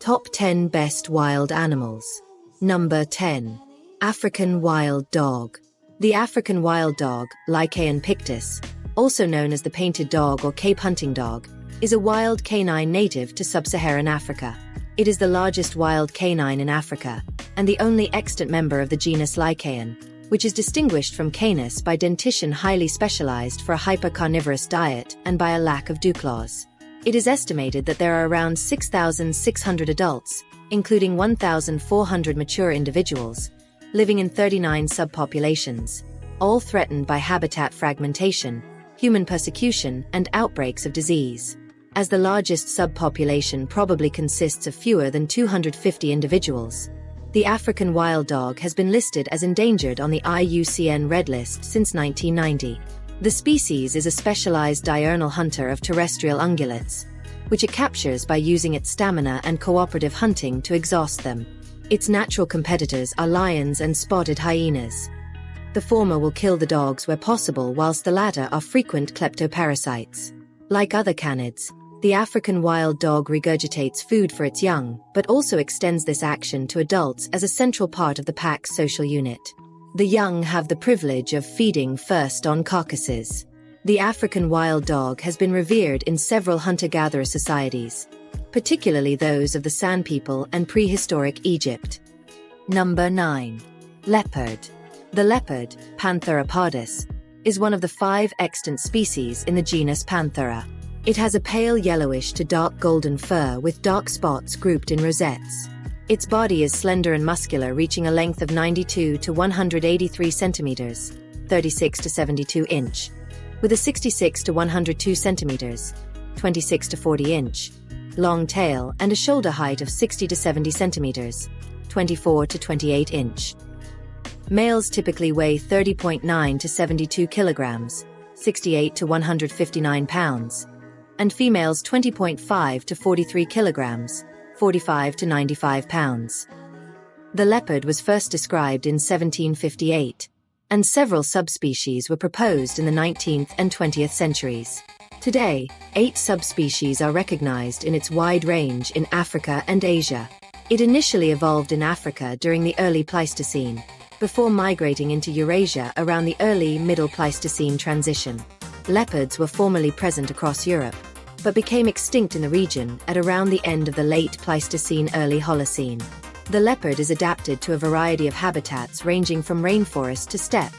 Top 10 Best Wild Animals. Number 10. African Wild Dog. The African wild dog, Lycaon pictus, also known as the painted dog or Cape hunting dog, is a wild canine native to sub-Saharan Africa. It is the largest wild canine in Africa, and the only extant member of the genus Lycaon, which is distinguished from Canis by dentition highly specialized for a hyper-carnivorous diet and by a lack of dew claws. It is estimated that there are around 6,600 adults, including 1,400 mature individuals, living in 39 subpopulations, all threatened by habitat fragmentation, human persecution, and outbreaks of disease. As the largest subpopulation probably consists of fewer than 250 individuals, the African wild dog has been listed as endangered on the IUCN Red List since 1990. The species is a specialized diurnal hunter of terrestrial ungulates, which it captures by using its stamina and cooperative hunting to exhaust them. Its natural competitors are lions and spotted hyenas. The former will kill the dogs where possible, whilst the latter are frequent kleptoparasites. Like other canids, the African wild dog regurgitates food for its young, but also extends this action to adults as a central part of the pack's social unit. The young have the privilege of feeding first on carcasses. The African wild dog has been revered in several hunter-gatherer societies, particularly those of the San people and prehistoric Egypt. Number 9. Leopard. The leopard, Panthera pardus, is one of the 5 extant species in the genus Panthera. It has a pale yellowish to dark golden fur with dark spots grouped in rosettes. Its body is slender and muscular, reaching a length of 92 to 183 centimeters, 36 to 72 inch, with a 66 to 102 centimeters, 26 to 40 inch, long tail and a shoulder height of 60 to 70 centimeters, 24 to 28 inch. Males typically weigh 30.9 to 72 kilograms, 68 to 159 pounds, and females 20.5 to 43 kilograms, 45 to 95 pounds. The leopard was first described in 1758, and several subspecies were proposed in the 19th and 20th centuries. Today, 8 subspecies are recognized in its wide range in Africa and Asia. It initially evolved in Africa during the early Pleistocene, before migrating into Eurasia around the early Middle Pleistocene transition. Leopards were formerly present across Europe, but became extinct in the region at around the end of the late Pleistocene early Holocene. The leopard is adapted to a variety of habitats ranging from rainforest to steppe,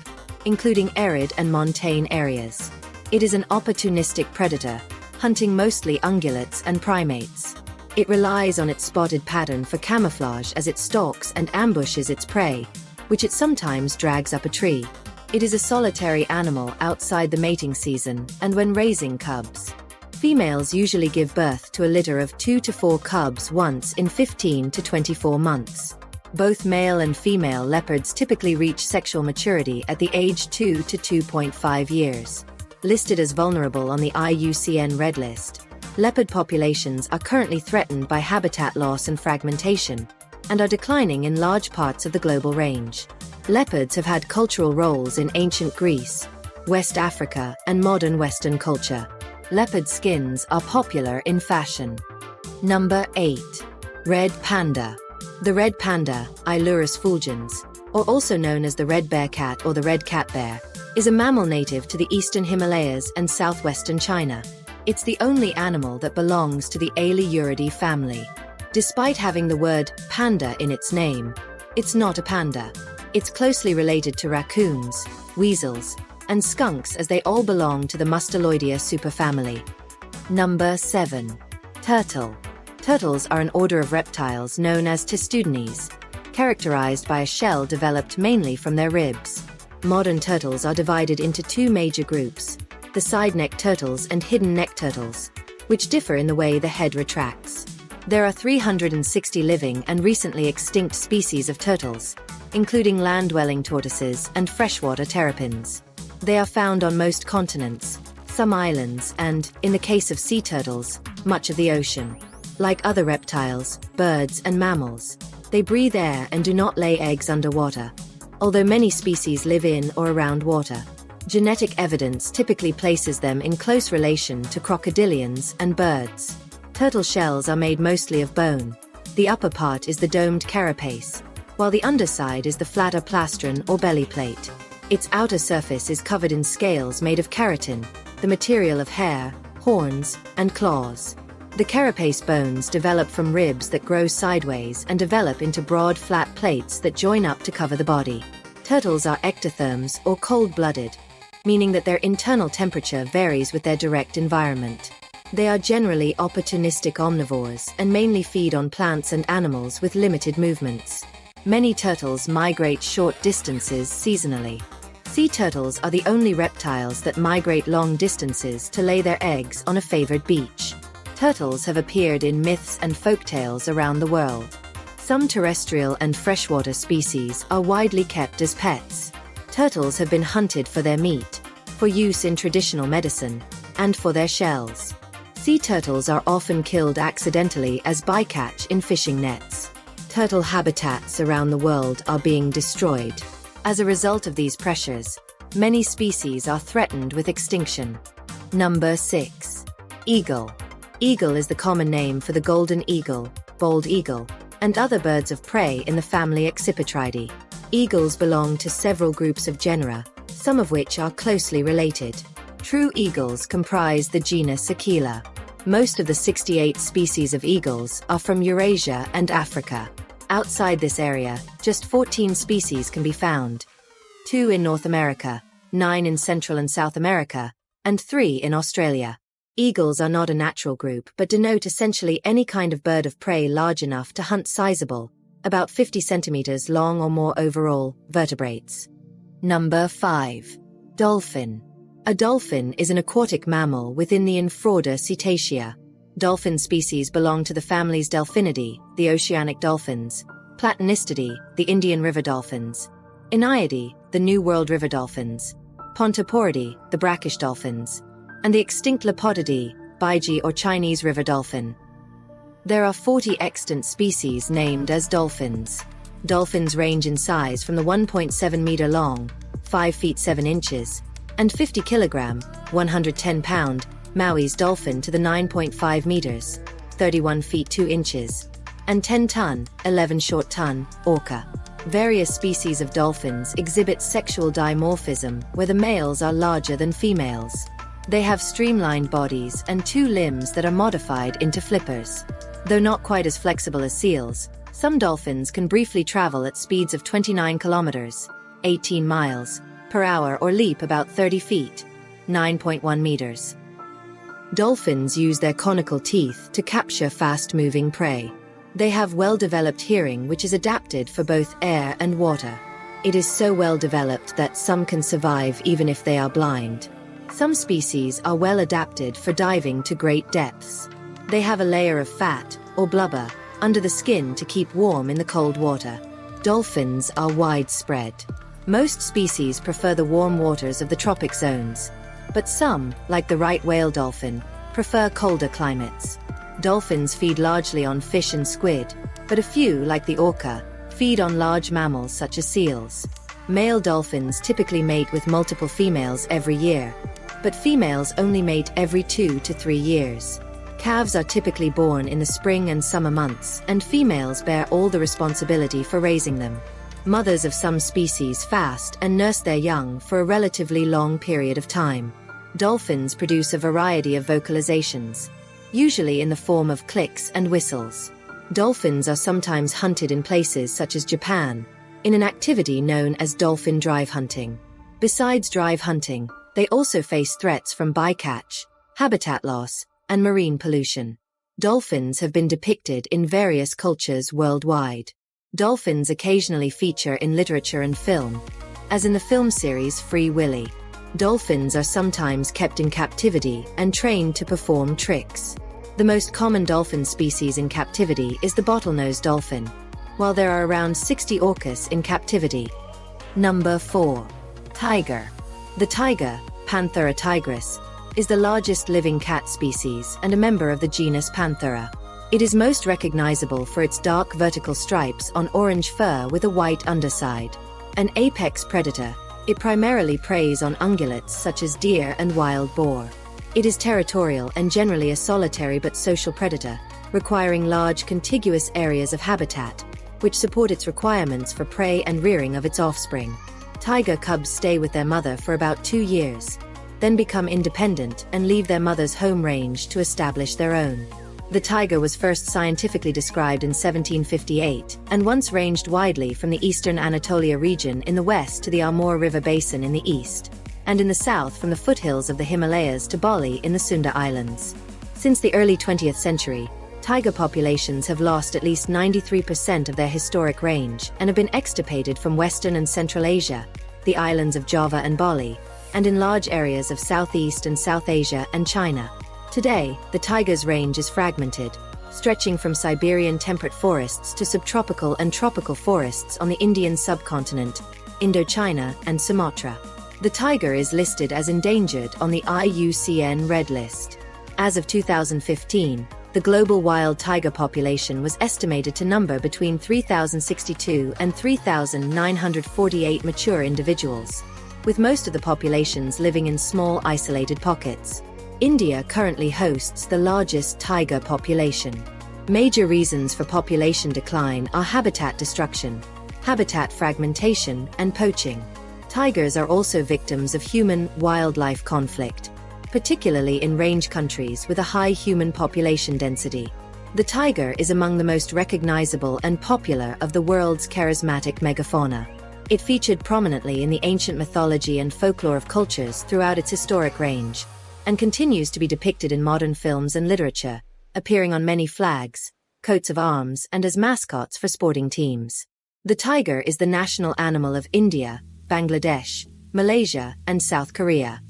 including arid and montane areas. It is an opportunistic predator, hunting mostly ungulates and primates. It relies on its spotted pattern for camouflage as it stalks and ambushes its prey, which it sometimes drags up a tree. It is a solitary animal outside the mating season and when raising cubs. Females usually give birth to a litter of 2 to 4 cubs once in 15 to 24 months. Both male and female leopards typically reach sexual maturity at the age 2 to 2.5 years. Listed as vulnerable on the IUCN Red List, leopard populations are currently threatened by habitat loss and fragmentation, and are declining in large parts of the global range. Leopards have had cultural roles in ancient Greece, West Africa, and modern Western culture. Leopard skins are popular in fashion. Number 8. Red panda. The red panda, Ailurus fulgens, or also known as the red bear cat or the red cat bear, is a mammal native to the eastern Himalayas and southwestern China. It's the only animal that belongs to the Ailuridae family. Despite having the word panda in its name, it's not a panda. It's closely related to raccoons, weasels, and skunks, as they all belong to the Mustaloidea superfamily. Number 7. Turtle. Turtles are an order of reptiles known as testudines, characterized by a shell developed mainly from their ribs. Modern turtles are divided into 2 major groups, the side-neck turtles and hidden neck turtles, which differ in the way the head retracts. There are 360 living and recently extinct species of turtles, including land-dwelling tortoises and freshwater terrapins. They are found on most continents, some islands, and, in the case of sea turtles, much of the ocean. Like other reptiles, birds, and mammals, they breathe air and do not lay eggs underwater, although many species live in or around water. Genetic evidence typically places them in close relation to crocodilians and birds. Turtle shells are made mostly of bone, The upper part is the domed carapace, while the underside is the flatter plastron or belly plate. Its outer surface is covered in scales made of keratin, the material of hair, horns, and claws. The carapace bones develop from ribs that grow sideways and develop into broad flat plates that join up to cover the body. Turtles are ectotherms or cold-blooded, meaning that their internal temperature varies with their direct environment. They are generally opportunistic omnivores and mainly feed on plants and animals with limited movements. Many turtles migrate short distances seasonally. Sea turtles are the only reptiles that migrate long distances to lay their eggs on a favored beach. Turtles have appeared in myths and folktales around the world. Some terrestrial and freshwater species are widely kept as pets. Turtles have been hunted for their meat, for use in traditional medicine, and for their shells. Sea turtles are often killed accidentally as bycatch in fishing nets. Turtle habitats around the world are being destroyed. As a result of these pressures, many species are threatened with extinction. Number 6. Eagle. Eagle is the common name for the golden eagle, bald eagle, and other birds of prey in the family Accipitridae. Eagles belong to several groups of genera, some of which are closely related. True eagles comprise the genus Aquila. Most of the 68 species of eagles are from Eurasia and Africa. Outside this area, just 14 species can be found. 2 in North America, 9 in Central and South America, and 3 in Australia. Eagles are not a natural group but denote essentially any kind of bird of prey large enough to hunt sizable, about 50 centimeters long or more overall, vertebrates. Number 5. Dolphin. A dolphin is an aquatic mammal within the infrorder Cetacea. Dolphin species belong to the families Delphinidae, the oceanic dolphins, Platanistidae, the Indian river dolphins, Eneidae, the New World river dolphins, Pontoporidae, the brackish dolphins, and the extinct Lepodidae, Baiji or Chinese river dolphin. There are 40 extant species named as dolphins. Dolphins range in size from the 1.7 meter long, 5 feet 7 inches, and 50 kilogram, 110 pound, Maui's dolphin to the 9.5 meters, 31 feet 2 inches, and 10 ton, 11 short ton, orca. Various species of dolphins exhibit sexual dimorphism where the males are larger than females. They have streamlined bodies and 2 limbs that are modified into flippers. Though not quite as flexible as seals, some dolphins can briefly travel at speeds of 29 kilometers, 18 miles, per hour or leap about 30 feet, 9.1 meters. Dolphins use their conical teeth to capture fast-moving prey. They have well-developed hearing which is adapted for both air and water. It is so well developed that some can survive even if they are blind. Some species are well adapted for diving to great depths. They have a layer of fat, or blubber, under the skin to keep warm in the cold water. Dolphins are widespread. Most species prefer the warm waters of the tropic zones, but some, like the right whale dolphin, prefer colder climates. Dolphins feed largely on fish and squid, but a few, like the orca, feed on large mammals such as seals. Male dolphins typically mate with multiple females every year, but females only mate every 2 to 3 years. Calves are typically born in the spring and summer months, and females bear all the responsibility for raising them. Mothers of some species fast and nurse their young for a relatively long period of time. Dolphins produce a variety of vocalizations, usually in the form of clicks and whistles. Dolphins are sometimes hunted in places such as Japan, in an activity known as dolphin drive hunting. Besides drive hunting, they also face threats from bycatch, habitat loss, and marine pollution. Dolphins have been depicted in various cultures worldwide. Dolphins occasionally feature in literature and film, as in the film series Free Willy. Dolphins are sometimes kept in captivity and trained to perform tricks. The most common dolphin species in captivity is the bottlenose dolphin, while there are around 60 orcas in captivity. Number 4. Tiger. The tiger, Panthera tigris, is the largest living cat species and a member of the genus Panthera. It is most recognizable for its dark vertical stripes on orange fur with a white underside. An apex predator, it primarily preys on ungulates such as deer and wild boar. It is territorial and generally a solitary but social predator, requiring large contiguous areas of habitat, which support its requirements for prey and rearing of its offspring. Tiger cubs stay with their mother for about 2 years, then become independent and leave their mother's home range to establish their own. The tiger was first scientifically described in 1758, and once ranged widely from the eastern Anatolia region in the west to the Amur River basin in the east, and in the south from the foothills of the Himalayas to Bali in the Sunda Islands. Since the early 20th century, tiger populations have lost at least 93% of their historic range and have been extirpated from Western and Central Asia, the islands of Java and Bali, and in large areas of Southeast and South Asia and China. Today, the tiger's range is fragmented, stretching from Siberian temperate forests to subtropical and tropical forests on the Indian subcontinent, Indochina, and Sumatra. The tiger is listed as endangered on the IUCN Red List. As of 2015, the global wild tiger population was estimated to number between 3,062 and 3,948 mature individuals, with most of the populations living in small isolated pockets. India currently hosts the largest tiger population. Major reasons for population decline are habitat destruction, habitat fragmentation, and poaching. Tigers are also victims of human-wildlife conflict, particularly in range countries with a high human population density. The tiger is among the most recognizable and popular of the world's charismatic megafauna. It featured prominently in the ancient mythology and folklore of cultures throughout its historic range, and continues to be depicted in modern films and literature, appearing on many flags, coats of arms, and as mascots for sporting teams. The tiger is the national animal of India, Bangladesh, Malaysia, and South Korea.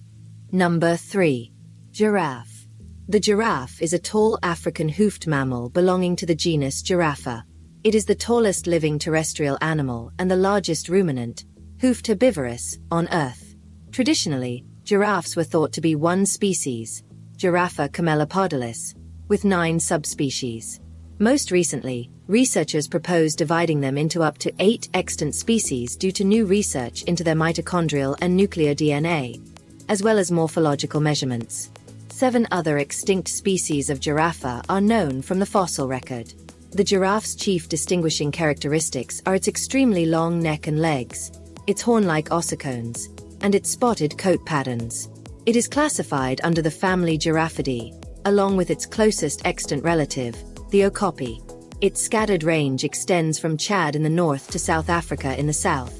Number 3. Giraffe. The giraffe is a tall African hoofed mammal belonging to the genus Giraffa. It is the tallest living terrestrial animal and the largest ruminant, hoofed herbivorous, on Earth. Traditionally, giraffes were thought to be one species, Giraffa camelopardalis, with 9 subspecies. Most recently, researchers proposed dividing them into up to 8 extant species due to new research into their mitochondrial and nuclear DNA, as well as morphological measurements. 7 other extinct species of Giraffa are known from the fossil record. The giraffe's chief distinguishing characteristics are its extremely long neck and legs, its horn-like ossicones, and its spotted coat patterns. It is classified under the family Giraffidae, along with its closest extant relative, the okapi. Its scattered range extends from Chad in the north to South Africa in the south,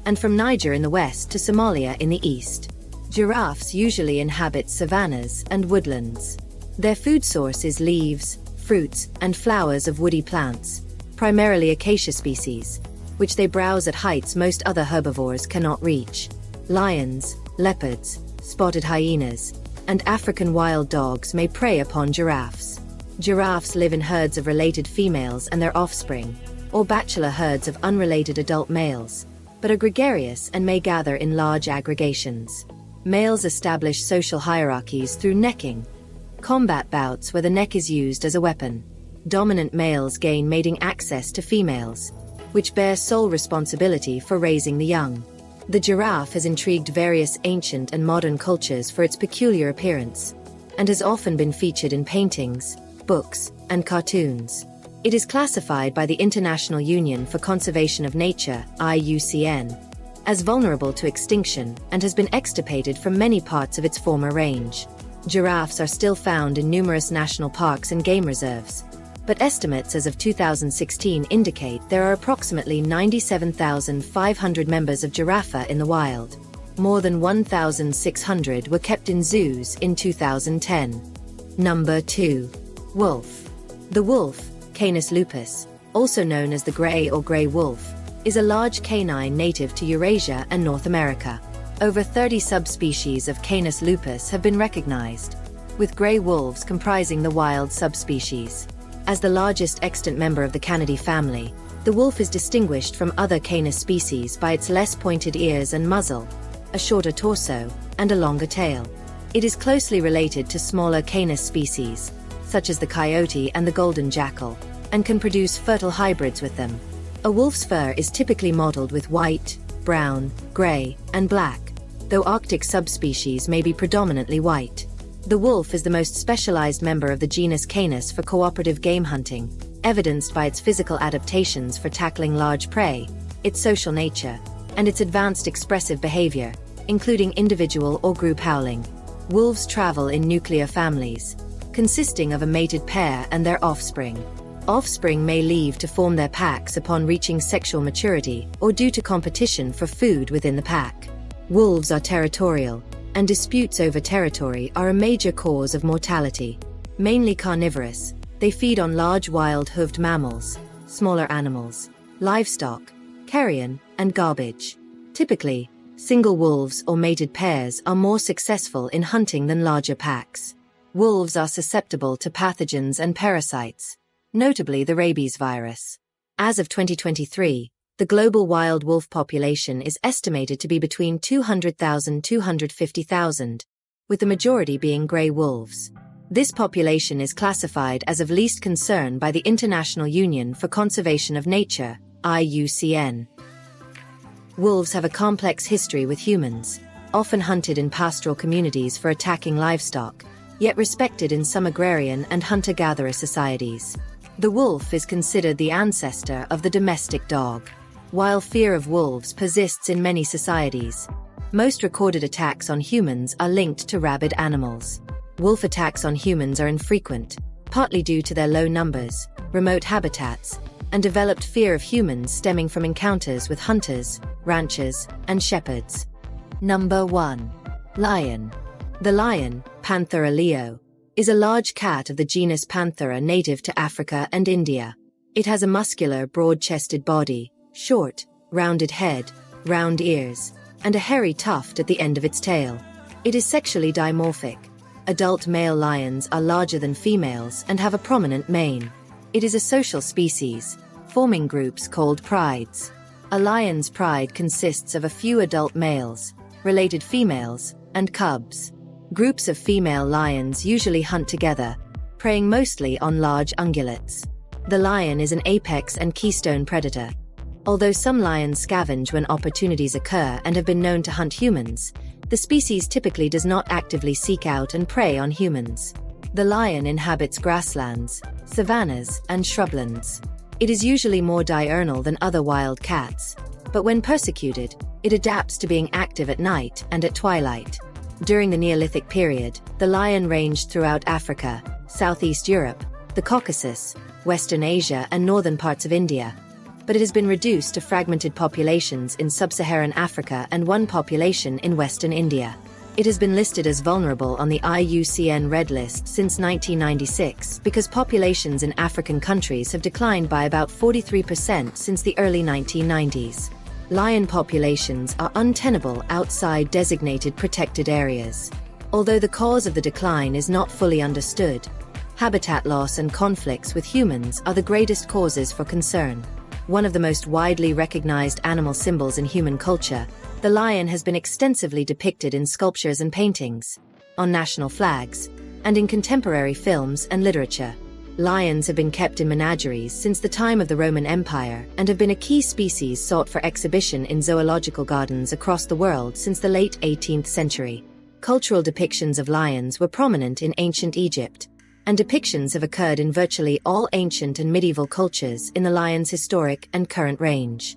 and from Niger in the west to Somalia in the east. Giraffes usually inhabit savannas and woodlands. Their food source is leaves, fruits, and flowers of woody plants, primarily acacia species, which they browse at heights most other herbivores cannot reach. Lions, leopards, spotted hyenas, and African wild dogs may prey upon giraffes. Giraffes live in herds of related females and their offspring, or bachelor herds of unrelated adult males, but are gregarious and may gather in large aggregations. Males establish social hierarchies through necking, combat bouts where the neck is used as a weapon. Dominant males gain mating access to females, which bear sole responsibility for raising the young. The giraffe has intrigued various ancient and modern cultures for its peculiar appearance, and has often been featured in paintings, books, and cartoons. It is classified by the International Union for Conservation of Nature, IUCN, as vulnerable to extinction and has been extirpated from many parts of its former range. Giraffes are still found in numerous national parks and game reserves, but estimates as of 2016 indicate there are approximately 97,500 members of Giraffa in the wild. More than 1,600 were kept in zoos in 2010. Number 2. Wolf. The wolf, Canis lupus, also known as the gray or gray wolf, is a large canine native to Eurasia and North America. Over 30 subspecies of Canis lupus have been recognized, with gray wolves comprising the wild subspecies. As the largest extant member of the Canidae family, the wolf is distinguished from other Canis species by its less pointed ears and muzzle, a shorter torso, and a longer tail. It is closely related to smaller Canis species, such as the coyote and the golden jackal, and can produce fertile hybrids with them. A wolf's fur is typically mottled with white, brown, gray, and black, though Arctic subspecies may be predominantly white. The wolf is the most specialized member of the genus Canis for cooperative game hunting, evidenced by its physical adaptations for tackling large prey, its social nature, and its advanced expressive behavior, including individual or group howling. Wolves travel in nuclear families, consisting of a mated pair and their offspring. Offspring may leave to form their packs upon reaching sexual maturity or due to competition for food within the pack. Wolves are territorial, and disputes over territory are a major cause of mortality. Mainly carnivorous, they feed on large wild-hoofed mammals, smaller animals, livestock, carrion, and garbage. Typically, single wolves or mated pairs are more successful in hunting than larger packs. Wolves are susceptible to pathogens and parasites, notably the rabies virus. As of 2023, the global wild wolf population is estimated to be between 200,000 and 250,000, with the majority being gray wolves. This population is classified as of least concern by the International Union for Conservation of Nature, IUCN. Wolves have a complex history with humans, often hunted in pastoral communities for attacking livestock, yet respected in some agrarian and hunter-gatherer societies. The wolf is considered the ancestor of the domestic dog. While fear of wolves persists in many societies, most recorded attacks on humans are linked to rabid animals. Wolf attacks on humans are infrequent, partly due to their low numbers, remote habitats, and developed fear of humans stemming from encounters with hunters, ranchers, and shepherds. Number 1. Lion. The lion, Panthera leo, is a large cat of the genus Panthera native to Africa and India. It has a muscular, broad-chested body, short, rounded head, round ears, and a hairy tuft at the end of its tail. It is sexually dimorphic. Adult male lions are larger than females and have a prominent mane. It is a social species, forming groups called prides. A lion's pride consists of a few adult males, related females, and cubs. Groups of female lions usually hunt together, preying mostly on large ungulates. The lion is an apex and keystone predator. Although some lions scavenge when opportunities occur and have been known to hunt humans, the species typically does not actively seek out and prey on humans. The lion inhabits grasslands, savannas, and shrublands. It is usually more diurnal than other wild cats, but when persecuted, it adapts to being active at night and at twilight. During the Neolithic period, the lion ranged throughout Africa, Southeast Europe, the Caucasus, Western Asia, and northern parts of India. But it has been reduced to fragmented populations in sub-Saharan Africa and one population in Western India. It has been listed as vulnerable on the IUCN Red List since 1996 because populations in African countries have declined by about 43% since the early 1990s. Lion populations are untenable outside designated protected areas. Although the cause of the decline is not fully understood, habitat loss and conflicts with humans are the greatest causes for concern. One of the most widely recognized animal symbols in human culture, the lion has been extensively depicted in sculptures and paintings, on national flags, and in contemporary films and literature. Lions have been kept in menageries since the time of the Roman Empire and have been a key species sought for exhibition in zoological gardens across the world since the late 18th century. Cultural depictions of lions were prominent in ancient Egypt, and depictions have occurred in virtually all ancient and medieval cultures in the lion's historic and current range.